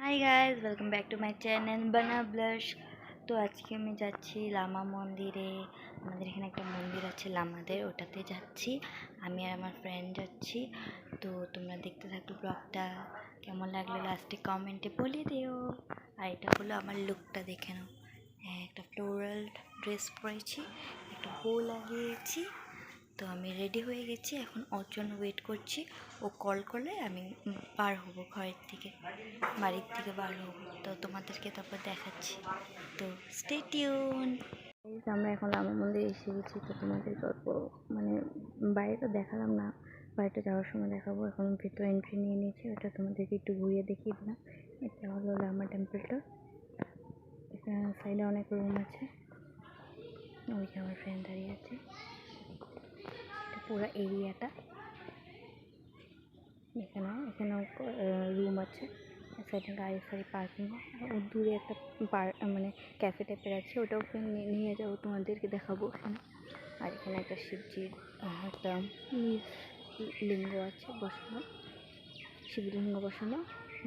Hi guys, welcome back to my channel বানা blush. তো আজকে আমি যাচ্ছি লামা মন্দিরে। আমাদের এখানে একটা মন্দির আছে লামাদের, ওটাতে যাচ্ছি। আমি আর আমার ফ্রেন্ড যাচ্ছি। তো তোমরা দেখতে থাকো ব্লগটা। কেমন লাগলো লাস্টে কমেন্টে বলে দিও। আর এটা হলো আমার লুকটা, দেখে নাও। একটা ফ্লোরাল ড্রেস পরেছি, একটা বউ লাগিয়েছি। তো আমি রেডি হয়ে গেছি, এখন ওর জন্য ওয়েট করছি। ও কল করলে আমি বার হব, ঘরের থেকে বাড়ির থেকে বার হব। তো তোমাদেরকে তারপর দেখাচ্ছি, তো স্টে টিউন। আমরা এখন লামা মন্দিরে এসে গেছি। তো তোমাদেরকে অল্প বাইরেটা দেখালাম না, বাইরেটা যাওয়ার সময় দেখাবো। এখন ভিতরে এন্ট্রি নিয়ে নিয়েছি, ওটা তোমাদেরকে একটু ঘুরিয়ে দেখিয়ে দিলাম। এটা হলো লামা টেম্পলটা। এখানে সাইডে অনেক রুম আছে। ওই যে আমার ফ্রেন্ড দাঁড়িয়ে আছে। পুরো এরিয়াটা এখানে রুম আছে। সাইডে গাড়ি ফাড়ি পার্কিং। দূরে একটা ক্যাফে টাইপের আছে, ওটাও নিয়ে যাবো, তোমাদেরকে দেখাবো এখানে। আর এখানে একটা শিবজির একটা লিঙ্গ আছে বসানো, শিবলিঙ্গ বসানো।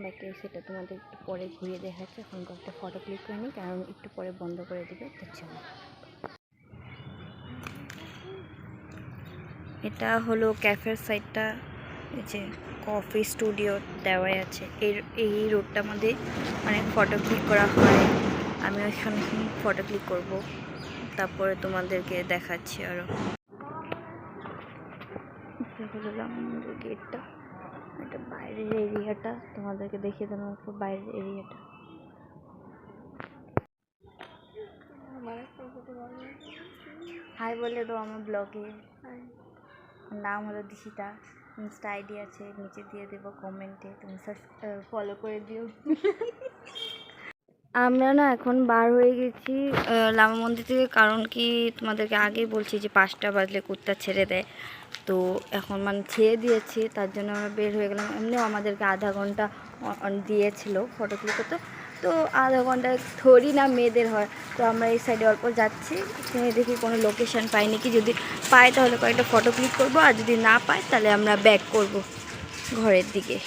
বাকি সেটা তোমাদের একটু পরে ঘুরিয়ে দেখাচ্ছে। এখন কয়েকটা ফটো ক্লিক করে নিই, কারণ একটু পরে বন্ধ করে দেবে। চলো, এটা হলো ক্যাফের সাইডটা। এই যে কফি স্টুডিও দেওয়াই আছে। এই রোডটার মধ্যে অনেক ফটো ক্লিক করা হয়। আমি ওইখানে ফটো ক্লিক করব, তারপরে তোমাদেরকে দেখাচ্ছি আরও। আমাদের গেটটা, এটা বাইরের এরিয়াটা তোমাদেরকে দেখিয়ে দিলাম। বাইরের এরিয়াটা হাই বলে দাও আমার ব্লগে। নাম হলো দিশিতা, ইনস্টা আইডি আছে, নিচে দিয়ে দেবো কমেন্টে, তুমি ফলো করে দিও। আমরা না এখন বার হয়ে গেছি লামা মন্দির থেকে, কারণ কি তোমাদেরকে আগেই বলছি যে 5টা বাজলে কুত্তা ছেড়ে দেয়। তো এখন ছেড়ে দিয়েছি, তার জন্য আমরা বের হয়ে গেলাম। এমনিও আমাদেরকে আধা ঘন্টা দিয়েছিল ফটো ক্লিক করতে। তো আধা ঘন্টা থোড়ি না মেয়েদের হয়। তো আমরা এই সাইডে অল্প যাচ্ছি, দেখি কোনো লোকেশন পাই নাকি। যদি পাই তাহলে কয়েকটা ফটো ক্লিক করবো, আর যদি না পাই তাহলে আমরা ব্যাক করব ঘরের দিকে।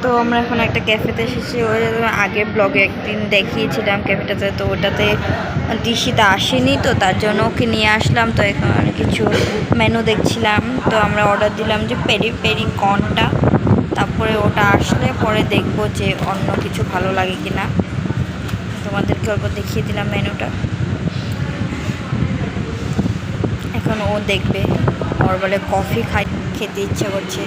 তো আমরা এখন একটা ক্যাফেতে এসেছি। ওই আগের ব্লগে একদিন দেখিয়েছিলাম ক্যাফেটাতে। তো ওটাতে দিশিতা আসেনি, তো তার জন্য ওকে নিয়ে আসলাম। তো এখন কিছু মেনু দেখছিলাম। তো আমরা অর্ডার দিলাম যে পেরি পেরি কর্নটা। তারপরে ওটা আসলে পরে দেখব যে অন্য কিছু ভালো লাগে কিনা। তোমাদেরকে অল্প দেখিয়ে দিলাম মেনুটা। এখন ও দেখবে, ওর বলে কফি খেতে ইচ্ছা করছে।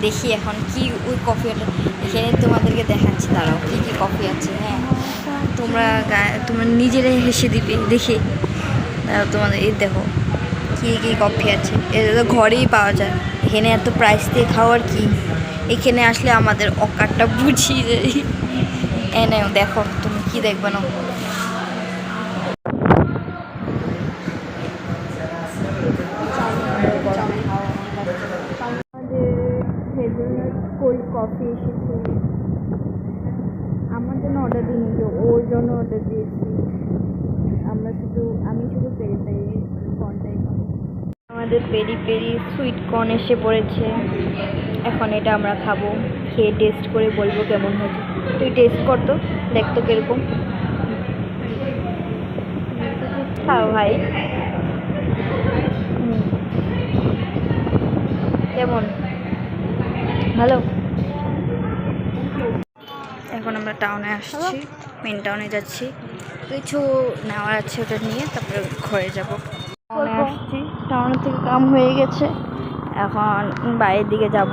দেখি এখন কি ওই কফিটা এখানে তোমাদেরকে দেখাচ্ছি। দাঁড়াও, কী কী কফি আছে। হ্যাঁ, তোমরা নিজেরাই হেসে দিবে দেখে। দাঁড়াও, তোমাদের এই দেখো কী কী কফি আছে। এটা তো ঘরেই পাওয়া যায়, এখানে এত প্রাইস দিয়ে খাওয়ার কি। এখানে আসলে আমাদের অকারটা বুঝিয়ে দেয়। এনে দেখো, তুমি কি দেখবে না। কোল্ড কফি এসেছে, আমার জন্য অর্ডার দিইনি, যে ওর জন্য অর্ডার দিয়েছি। আমি শুধু পেরি পেরি কর্নটাই খাবো। আমাদের পেরি পেরি সুইট কর্ন এসে পড়েছে। এখন এটা আমরা খাবো, খেয়ে টেস্ট করে বলবো কেমন হয়েছে। তুই টেস্ট কর তো, দেখ তো কিরকম। খাও ভাই, কেমন, ভালো। এখন আমরা টাউনে আসছি, মেন টাউনে যাচ্ছি। কিছু নেওয়ার আছে, ওটা নিয়ে তারপরে ঘরে যাব। টাউনে আসছি, টাউনের থেকে কাম হয়ে গেছে, এখন বাইরের দিকে যাব।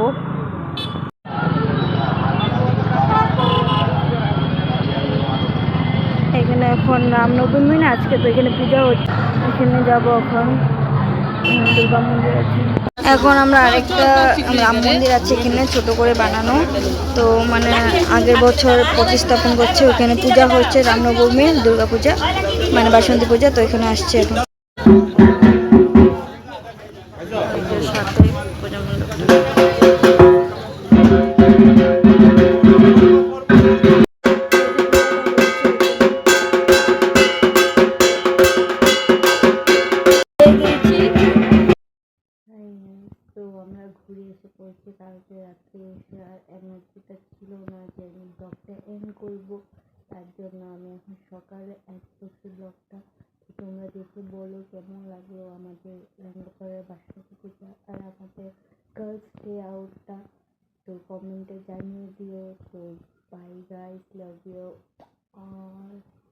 এখানে এখন রামনবমী না আজকে, তো এখানে পূজা হচ্ছে, এখানে যাব। এখন দুর্গা মন্দির আছে। এখন আমরা আরেকটা রাম মন্দির আছে এখানে, ছোট করে বানানো। তো আগের বছর প্রতিস্থাপন করছে, ওখানে পূজা হচ্ছে রামনবমী, দুর্গা পূজা বাসন্তী পূজা। তো এখানে আসছে এখন সাথে পূজা মণ্ডপ। কালকে রাত্রে এসে আর এনার্জিটা ছিল না যে আমি ব্লগটা এন্ড করবো, তার জন্য আমি এখন সকালে অ্যাড করছি ব্লগটা। তোমরা দেখে বলো কেমন লাগলো আমাদের লেহেঙ্গাপাড়ার বাসা থেকে আর আমাদের গার্লস ডে আউটটা, তো কমেন্টে জানিয়ে দিও। তো bye guys, love you. R